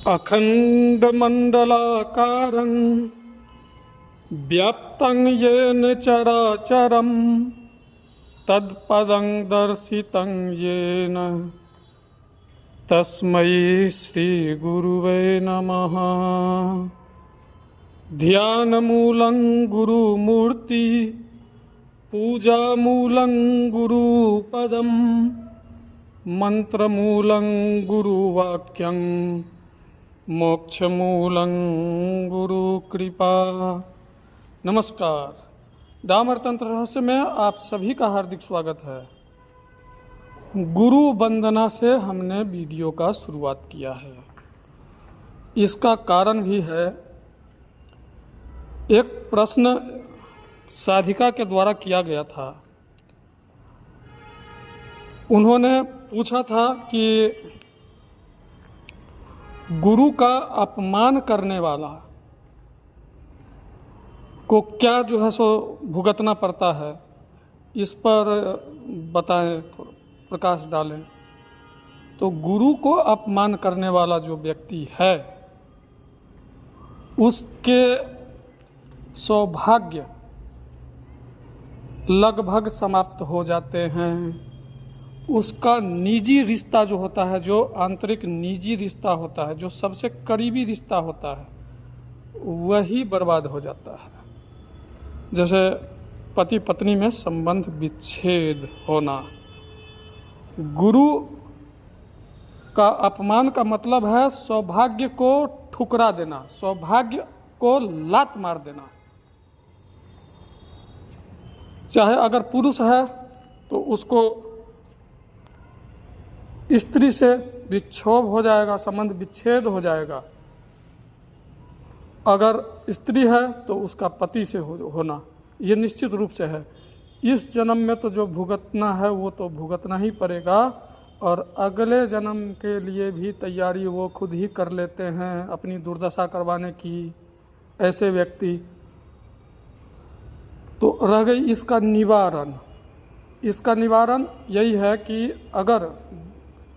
अखण्डमण्डलाकारं व्याप्तं येन चराचरं तत्पदं दर्शितं येन तस्मै श्रीगुरुवे नमः। ध्यानमूलं गुरुमूर्ति पूजामूलं गुरुपदं मंत्रमूलं गुरुवाक्यं मोक्षमूलं गुरुकृपा। नमस्कार, डामर तंत्र रहस्य में आप सभी का हार्दिक स्वागत है। गुरु वंदना से हमने वीडियो का शुरुआत किया है। इसका कारण भी है, एक प्रश्न साधिका के द्वारा किया गया था। उन्होंने पूछा था कि गुरु का अपमान करने वाला को क्या सो भुगतना पड़ता है, इस पर बताएं, थोड़ा प्रकाश डालें। तो गुरु को अपमान करने वाला जो व्यक्ति है उसके सौभाग्य लगभग समाप्त हो जाते हैं। उसका निजी रिश्ता जो होता है, जो आंतरिक निजी रिश्ता होता है, जो सबसे करीबी रिश्ता होता है, वही बर्बाद हो जाता है। जैसे पति पत्नी में संबंध विच्छेद होना। गुरु का अपमान का मतलब है सौभाग्य को ठुकरा देना, सौभाग्य को लात मार देना। चाहे अगर पुरुष है तो उसको स्त्री से विक्षोभ हो जाएगा, संबंध विच्छेद हो जाएगा। अगर स्त्री है तो उसका पति से होना, ये निश्चित रूप से है। इस जन्म में तो जो भुगतना है वो तो भुगतना ही पड़ेगा, और अगले जन्म के लिए भी तैयारी वो खुद ही कर लेते हैं अपनी दुर्दशा करवाने की, ऐसे व्यक्ति। तो रह गई इसका निवारण। इसका निवारण यही है कि अगर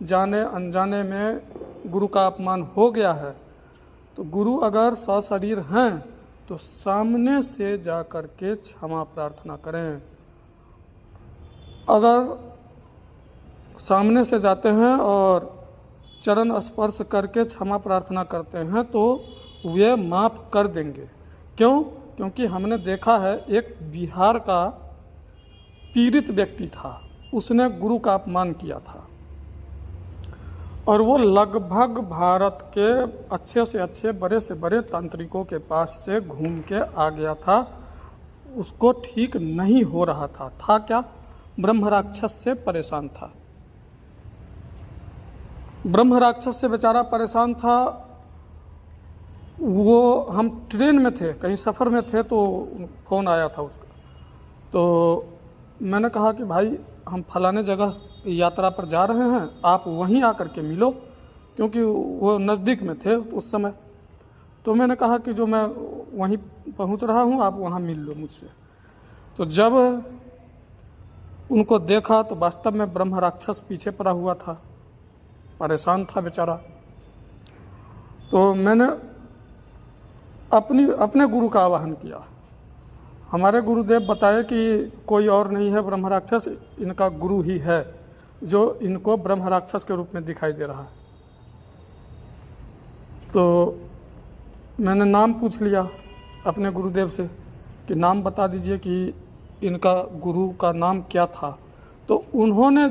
जाने अनजाने में गुरु का अपमान हो गया है तो गुरु अगर सशरीर हैं तो सामने से जा कर के क्षमा प्रार्थना करें। अगर सामने से जाते हैं और चरण स्पर्श करके क्षमा प्रार्थना करते हैं तो वे माफ़ कर देंगे। क्यों? क्योंकि हमने देखा है, एक बिहार का पीड़ित व्यक्ति था, उसने गुरु का अपमान किया था और वो लगभग भारत के अच्छे से अच्छे, बड़े से बड़े तांत्रिकों के पास से घूम के आ गया था। उसको ठीक नहीं हो रहा था क्या? ब्रह्म राक्षस से परेशान था। ब्रह्म राक्षस से बेचारा परेशान था। वो हम ट्रेन में थे, कहीं सफ़र में थे, तो फ़ोन आया था उसका। तो मैंने कहा कि भाई, हम फलाने जगह यात्रा पर जा रहे हैं, आप वहीं आकर के मिलो, क्योंकि वो नज़दीक में थे उस समय। तो मैंने कहा कि जो मैं वहीं पहुंच रहा हूं, आप वहां मिल लो मुझसे। तो जब उनको देखा तो वास्तव में ब्रह्म राक्षस पीछे पड़ा हुआ था, परेशान था बेचारा। तो मैंने अपने गुरु का आवाहन किया। हमारे गुरुदेव बताए कि कोई और नहीं है ब्रह्म राक्षस, इनका गुरु ही है जो इनको ब्रह्म राक्षस के रूप में दिखाई दे रहा है। तो मैंने नाम पूछ लिया अपने गुरुदेव से कि नाम बता दीजिए कि इनका गुरु का नाम क्या था। तो उन्होंने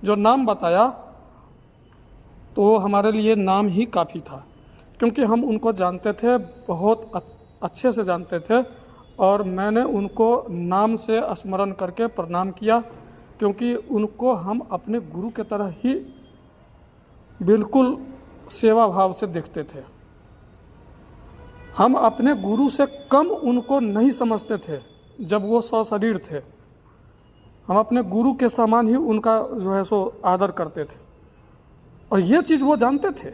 जो नाम बताया तो हमारे लिए नाम ही काफ़ी था, क्योंकि हम उनको जानते थे, बहुत अच्छे से जानते थे। और मैंने उनको नाम से स्मरण करके प्रणाम किया, क्योंकि उनको हम अपने गुरु के तरह ही बिल्कुल सेवा भाव से देखते थे। हम अपने गुरु से कम उनको नहीं समझते थे जब वो सशरीर थे। हम अपने गुरु के समान ही उनका सो आदर करते थे। और ये चीज़ वो जानते थे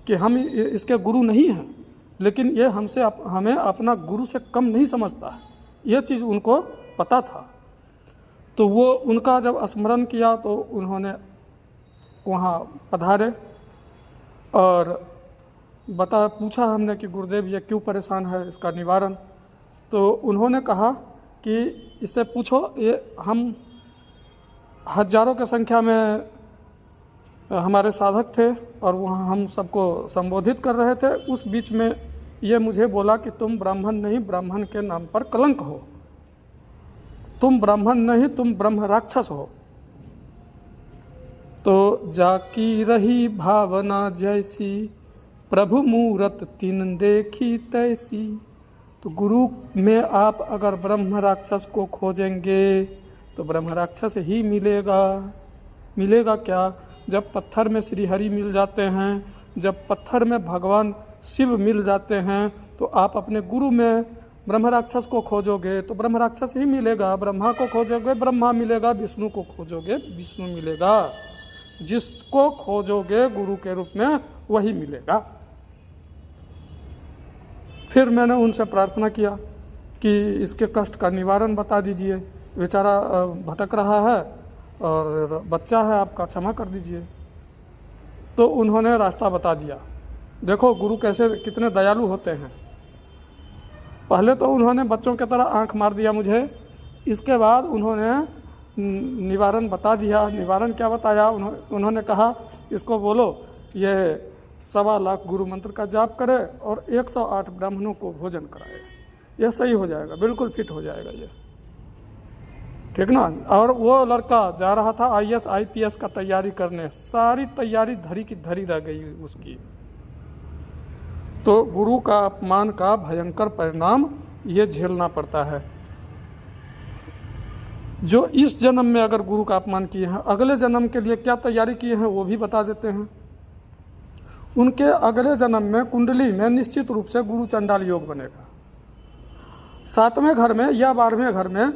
कि हम इसके गुरु नहीं हैं, लेकिन ये हमें अपना गुरु से कम नहीं समझता है, ये चीज़ उनको पता था। तो वो उनका जब स्मरण किया तो उन्होंने वहाँ पधारे और पूछा हमने कि गुरुदेव ये क्यों परेशान है, इसका निवारण। तो उन्होंने कहा कि इससे पूछो, ये हम हजारों की संख्या में हमारे साधक थे और वहाँ हम सबको संबोधित कर रहे थे। उस बीच में ये मुझे बोला कि तुम ब्राह्मण नहीं, ब्राह्मण के नाम पर कलंक हो, तुम ब्राह्मण नहीं, तुम ब्रह्म राक्षस हो। तो जाकी रही भावना जैसी, प्रभु मूरत तिन देखी तैसी। तो गुरु में आप अगर ब्रह्म राक्षस को खोजेंगे तो ब्रह्म राक्षस ही मिलेगा। मिलेगा क्या? जब पत्थर में श्री हरि मिल जाते हैं, जब पत्थर में भगवान शिव मिल जाते हैं, तो आप अपने गुरु में ब्रह्म राक्षस को खोजोगे तो ब्रह्म राक्षस ही मिलेगा। ब्रह्मा को खोजोगे ब्रह्मा मिलेगा, विष्णु को खोजोगे विष्णु मिलेगा। जिसको खोजोगे गुरु के रूप में वही मिलेगा। फिर मैंने उनसे प्रार्थना किया कि इसके कष्ट का निवारण बता दीजिए, बेचारा भटक रहा है और बच्चा है, आपका क्षमा कर दीजिए। तो उन्होंने रास्ता बता दिया। देखो गुरु कैसे कितने दयालु होते हैं। पहले तो उन्होंने बच्चों की तरह आंख मार दिया मुझे, इसके बाद उन्होंने निवारण बता दिया। निवारण क्या बताया? उन्होंने कहा इसको बोलो ये 1.25 लाख गुरु मंत्र का जाप करे और 108 ब्राह्मणों को भोजन कराए, यह सही हो जाएगा, बिल्कुल फिट हो जाएगा ये, ठीक ना। और वो लड़का जा रहा था IAS IPS का तैयारी करने, सारी तैयारी धरी की धरी रह गई उसकी। तो गुरु का अपमान का भयंकर परिणाम ये झेलना पड़ता है। जो इस जन्म में अगर गुरु का अपमान किए हैं, अगले जन्म के लिए क्या तैयारी किए हैं वो भी बता देते हैं। उनके अगले जन्म में कुंडली में निश्चित रूप से गुरु चंडाल योग बनेगा। 7वें घर में या 12वें घर में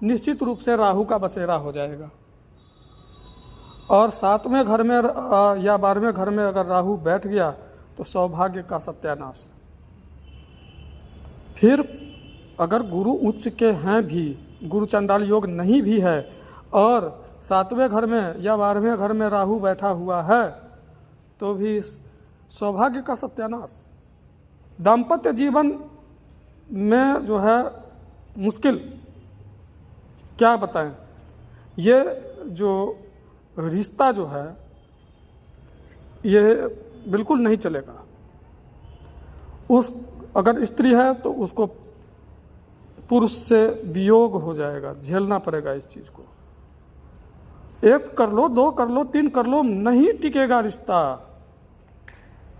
निश्चित रूप से राहु का बसेरा हो जाएगा। और 7वें घर में या 12वें घर में अगर राहु बैठ गया तो सौभाग्य का सत्यानाश। फिर अगर गुरु उच्च के हैं भी, गुरु चंडाल योग नहीं भी है, और 7वें घर में या 12वें घर में राहु बैठा हुआ है तो भी सौभाग्य का सत्यानाश। दाम्पत्य जीवन में जो है मुश्किल, क्या बताएं, ये जो रिश्ता जो है ये बिल्कुल नहीं चलेगा। अगर स्त्री है तो उसको पुरुष से वियोग हो जाएगा, झेलना पड़ेगा इस चीज को। 1 कर लो, 2 कर लो, 3 कर लो, नहीं टिकेगा रिश्ता।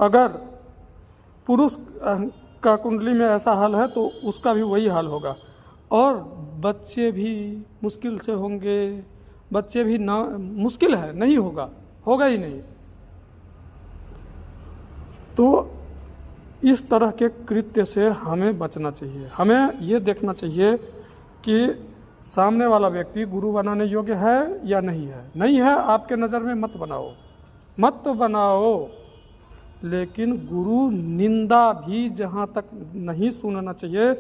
अगर पुरुष का कुंडली में ऐसा हाल है तो उसका भी वही हाल होगा। और बच्चे भी मुश्किल से होंगे, बच्चे भी ना मुश्किल है, नहीं होगा, होगा ही नहीं। तो इस तरह के कृत्य से हमें बचना चाहिए। हमें ये देखना चाहिए कि सामने वाला व्यक्ति गुरु बनाने योग्य है या नहीं है। नहीं है, आपके नज़र में मत बनाओ, मत तो बनाओ। लेकिन गुरु निंदा भी जहाँ तक नहीं सुनना चाहिए।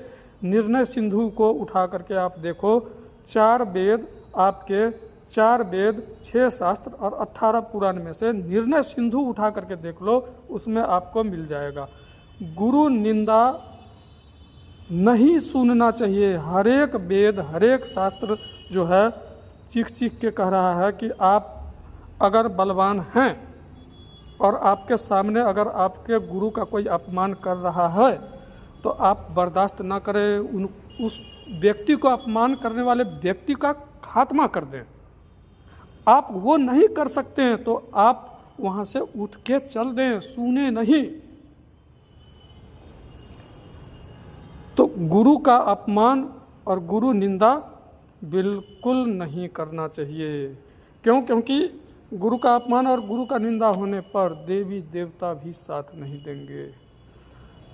निर्णय सिंधु को उठा करके आप देखो, 4 वेद आपके, 4 वेद, 6 शास्त्र और 18 पुराण में से निर्णय सिंधु उठा करके देख लो, उसमें आपको मिल जाएगा। गुरु निंदा नहीं सुनना चाहिए। हर एक वेद, हर एक शास्त्र जो है चीख चीख के कह रहा है कि आप अगर बलवान हैं और आपके सामने अगर आपके गुरु का कोई अपमान कर रहा है तो आप बर्दाश्त ना करें, उस व्यक्ति को अपमान करने वाले व्यक्ति का खात्मा कर दें। आप वो नहीं कर सकते हैं तो आप वहाँ से उठ के चल दें, सुने नहीं। तो गुरु का अपमान और गुरु निंदा बिल्कुल नहीं करना चाहिए। क्यों? क्योंकि गुरु का अपमान और गुरु का निंदा होने पर देवी देवता भी साथ नहीं देंगे।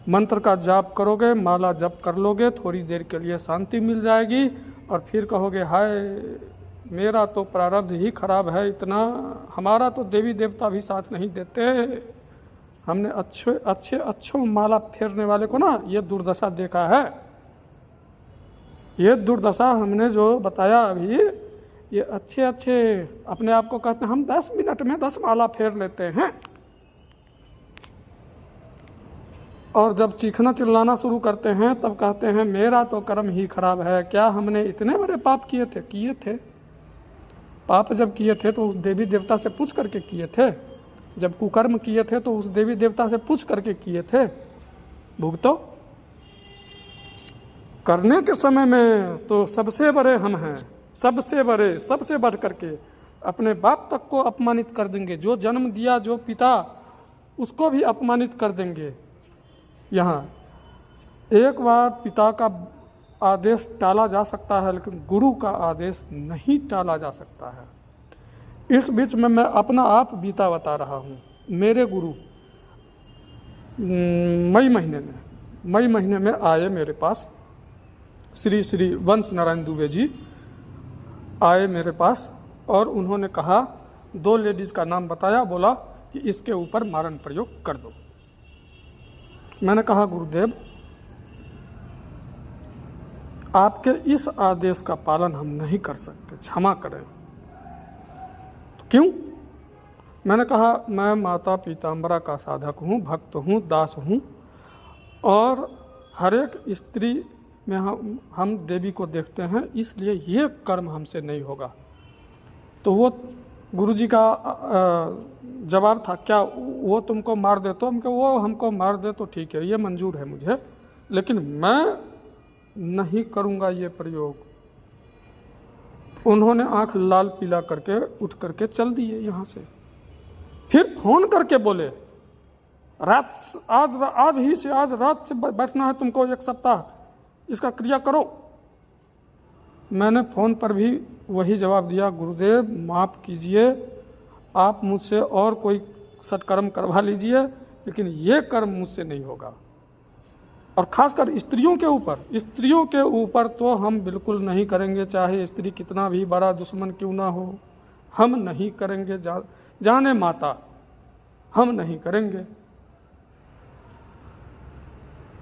मंत्र का जाप करोगे, माला जप कर लोगे, थोड़ी देर के लिए शांति मिल जाएगी और फिर कहोगे हाय मेरा तो प्रारब्ध ही खराब है, इतना हमारा तो देवी देवता भी साथ नहीं देते। हमने अच्छे माला फेरने वाले को ना ये दुर्दशा देखा है। ये दुर्दशा हमने जो बताया अभी, ये अच्छे अपने आप को कहते हैं हम 10 मिनट में 10 माला फेर लेते हैं। और जब चीखना चिल्लाना शुरू करते हैं तब कहते हैं मेरा तो कर्म ही खराब है, क्या हमने इतने बड़े पाप किए थे। पाप जब किए थे तो उस देवी देवता से पूछ करके किए थे, जब कुकर्म किए थे तो उस देवी देवता से पूछ करके किए थे। भुगतो। करने के समय में तो सबसे बड़े हम हैं, सबसे बड़े, सबसे बढ़ करके अपने बाप तक को अपमानित कर देंगे, जो जन्म दिया जो पिता उसको भी अपमानित कर देंगे। यहाँ एक बार पिता का आदेश टाला जा सकता है लेकिन गुरु का आदेश नहीं टाला जा सकता है। इस बीच में मैं अपना आप बीता बता रहा हूँ। मेरे गुरु मई महीने में आए मेरे पास, श्री श्री वंश नारायण दुबे जी आए मेरे पास और उन्होंने कहा, 2 लेडीज़ का नाम बताया, बोला कि इसके ऊपर मारण प्रयोग कर दो। मैंने कहा गुरुदेव आपके इस आदेश का पालन हम नहीं कर सकते, क्षमा करें। तो क्यों? मैंने कहा मैं माता पीताम्बरा का साधक हूँ, भक्त हूँ, दास हूँ और हर एक स्त्री में हम देवी को देखते हैं, इसलिए ये कर्म हमसे नहीं होगा। तो वो गुरुजी का जवाब था, क्या वो तुमको मार दे? तो वो हमको मार दे तो ठीक है, ये मंजूर है मुझे, लेकिन मैं नहीं करूँगा ये प्रयोग। उन्होंने आंख लाल पीला करके उठ करके चल दिए यहाँ से। फिर फोन करके बोले आज ही से, आज रात से बैठना है तुमको, 1 सप्ताह इसका क्रिया करो। मैंने फ़ोन पर भी वही जवाब दिया, गुरुदेव माफ़ कीजिए, आप मुझसे और कोई सत्कर्म करवा लीजिए, लेकिन ये कर्म मुझसे नहीं होगा। और ख़ासकर स्त्रियों के ऊपर तो हम बिल्कुल नहीं करेंगे, चाहे स्त्री कितना भी बड़ा दुश्मन क्यों ना हो, हम नहीं करेंगे। जाने माता, हम नहीं करेंगे।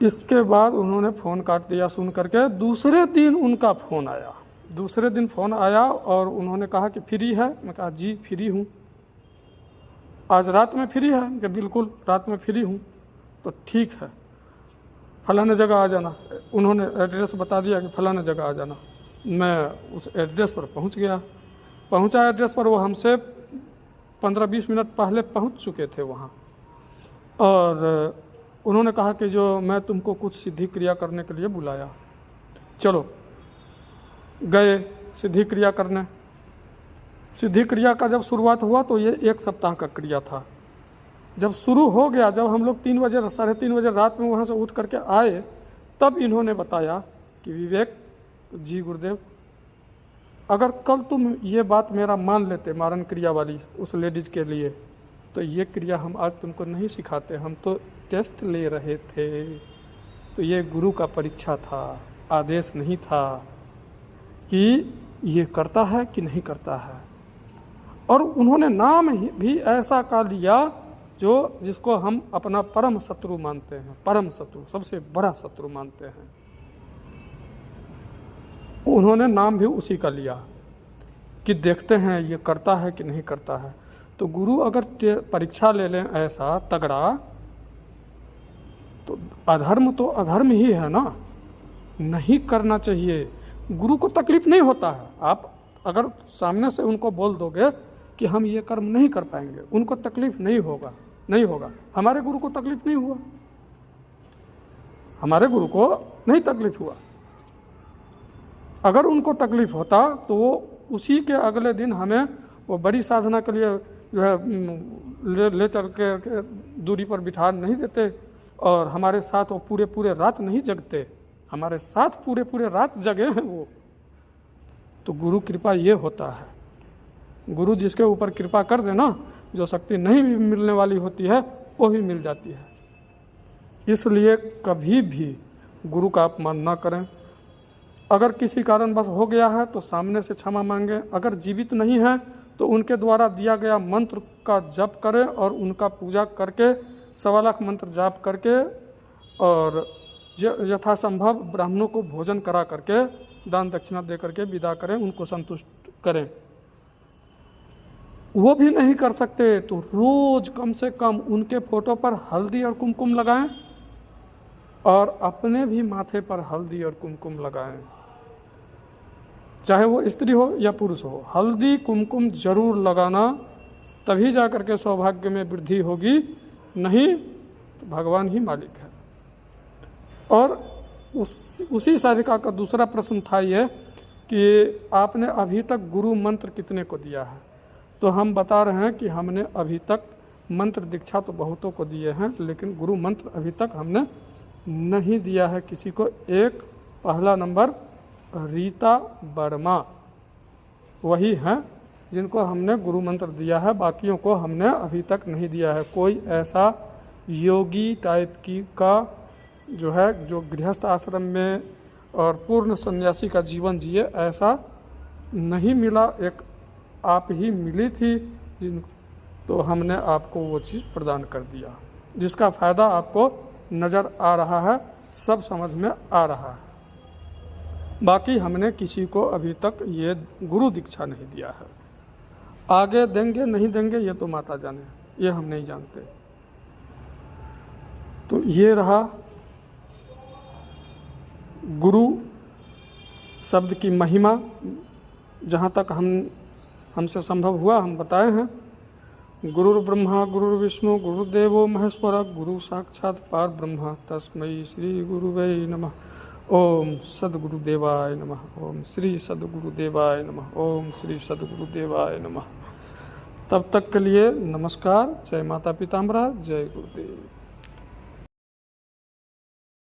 इसके बाद उन्होंने फ़ोन काट दिया सुन करके। दूसरे दिन उनका फ़ोन आया और उन्होंने कहा कि फ्री है? मैं कहा जी फ्री हूँ। आज रात में फ्री है? कि बिल्कुल रात में फ्री हूँ। तो ठीक है, फलाने जगह आ जाना। उन्होंने एड्रेस बता दिया कि फलाने जगह आ जाना। मैं उस एड्रेस पर पहुँचा एड्रेस पर वो हमसे 15-20 मिनट पहले पहुँच चुके थे वहाँ। और उन्होंने कहा कि जो मैं तुमको कुछ सिद्धि क्रिया करने के लिए बुलाया, चलो। गए सिद्धि क्रिया करने। सिद्धि क्रिया का जब शुरुआत हुआ तो ये 1 सप्ताह का क्रिया था। जब शुरू हो गया, जब हम लोग 3 बजे 3:30 बजे रात में वहाँ से उठ करके आए, तब इन्होंने बताया कि विवेक जी गुरुदेव, अगर कल तुम ये बात मेरा मान लेते मारण क्रिया वाली उस लेडीज़ के लिए, तो ये क्रिया हम आज तुमको नहीं सिखाते, हम तो टेस्ट ले रहे थे। तो ये गुरु का परीक्षा था, आदेश नहीं था कि ये करता है कि नहीं करता है। और उन्होंने नाम भी ऐसा का लिया जिसको हम अपना परम शत्रु मानते हैं, परम शत्रु, सबसे बड़ा शत्रु मानते हैं। उन्होंने नाम भी उसी का लिया कि देखते हैं ये करता है कि नहीं करता है। तो गुरु अगर परीक्षा ले लें ऐसा तगड़ा, तो अधर्म तो अधर्म ही है ना, नहीं करना चाहिए। गुरु को तकलीफ नहीं होता है। आप अगर सामने से उनको बोल दोगे कि हम ये कर्म नहीं कर पाएंगे, उनको तकलीफ नहीं होगा। हमारे गुरु को तकलीफ नहीं हुआ, हमारे गुरु को नहीं तकलीफ हुआ। अगर उनको तकलीफ होता तो वो उसी के अगले दिन हमें वो बड़ी साधना के लिए जो है ले चल के दूरी पर बिठा नहीं देते और हमारे साथ वो पूरे रात नहीं जगते, हमारे साथ पूरे रात जगे हैं वो। तो गुरु कृपा ये होता है, गुरु जिसके ऊपर कृपा कर देना, जो शक्ति नहीं भी मिलने वाली होती है वो भी मिल जाती है। इसलिए कभी भी गुरु का अपमान ना करें। अगर किसी कारणवश हो गया है तो सामने से क्षमा मांगे। अगर जीवित नहीं है तो उनके द्वारा दिया गया मंत्र का जप करें और उनका पूजा करके 1.25 लाख मंत्र जाप करके और यथासंभव ब्राह्मणों को भोजन करा करके दान दक्षिणा दे करके विदा करें, उनको संतुष्ट करें। वो भी नहीं कर सकते तो रोज कम से कम उनके फोटो पर हल्दी और कुमकुम लगाएं। और अपने भी माथे पर हल्दी और कुमकुम लगाएं, चाहे वो स्त्री हो या पुरुष हो। हल्दी कुमकुम जरूर लगाना, तभी जा कर के सौभाग्य में वृद्धि होगी, नहीं तो भगवान ही मालिक है। और उसी सारिका का दूसरा प्रश्न था ये कि आपने अभी तक गुरु मंत्र कितने को दिया है। तो हम बता रहे हैं कि हमने अभी तक मंत्र दीक्षा तो बहुतों को दिए हैं, लेकिन गुरु मंत्र अभी तक हमने नहीं दिया है किसी को। एक पहला नंबर रीता वर्मा, वही हैं जिनको हमने गुरु मंत्र दिया है, बाकियों को हमने अभी तक नहीं दिया है। कोई ऐसा योगी टाइप की का जो है, जो गृहस्थ आश्रम में और पूर्ण सन्यासी का जीवन जिए, ऐसा नहीं मिला। एक आप ही मिली थी तो हमने आपको वो चीज़ प्रदान कर दिया, जिसका फ़ायदा आपको नज़र आ रहा है, सब समझ में आ रहा है। बाकी हमने किसी को अभी तक ये गुरु दीक्षा नहीं दिया है। आगे देंगे नहीं देंगे ये तो माता जाने, ये हम नहीं जानते। तो ये रहा गुरु शब्द की महिमा, जहाँ तक हमसे संभव हुआ हम बताए हैं। गुरुर् ब्रह्मा गुरुर्विष्णु गुरुदेवो महेश्वर, गुरु साक्षात पार ब्रह्म, तस्मै श्री गुरुवे नमः। ओम सद्गुरुदेवाय नमः। ओम श्री सद्गुरुदेवाय नमः। ओम श्री सद्गुरुदेवाय नमः। तब तक के लिए नमस्कार। जय माता पिताम्बरा, जय गुरुदेव।